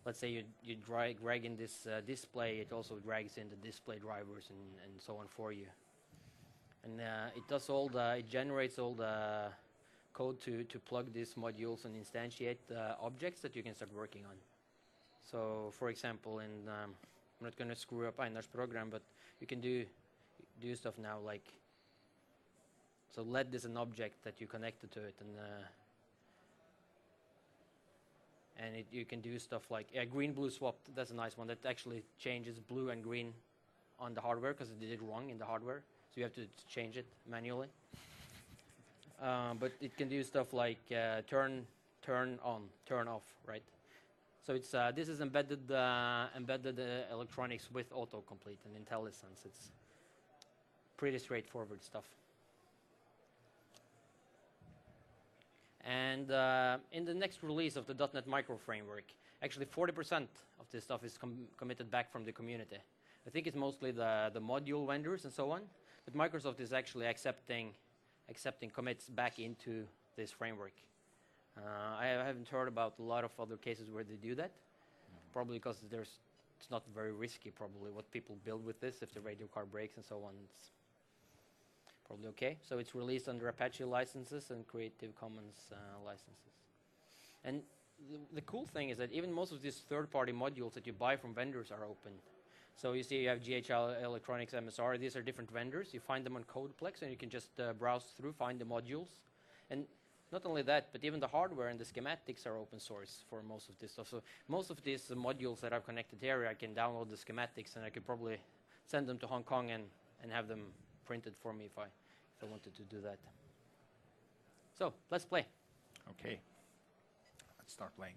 let's say you drag in this display, it also drags in the display drivers and so on for you. And it does it generates all the code to plug these modules and instantiate objects that you can start working on. So, for example, I'm not going to screw up Einar's program, but you can do stuff now like, so LED is an object that you connected to it, and you can do stuff like green-blue swap. That's a nice one. That actually changes blue and green on the hardware because it did it wrong in the hardware. So you have to change it manually. But it can do stuff like turn on, turn off, right? So it's this is embedded electronics with autocomplete and IntelliSense. It's pretty straightforward stuff. And in the next release of the .NET Micro framework, actually 40% of this stuff is committed back from the community. I think it's mostly the module vendors and so on, but Microsoft is actually accepting commits back into this framework. I haven't heard about a lot of other cases where they do that, probably because it's not very risky, probably, what people build with this. If the radio card breaks and so on, it's probably okay. So it's released under Apache licenses and Creative Commons licenses. And the cool thing is that even most of these third-party modules that you buy from vendors are open. So you see you have GHL Electronics, MSR. These are different vendors. You find them on Codeplex, and you can just browse through, find the modules. And not only that, but even the hardware and the schematics are open source for most of this stuff. So most of these modules that I've connected here, I can download the schematics, and I could probably send them to Hong Kong and have them printed for me if I wanted to do that. So let's play. Okay, let's start playing.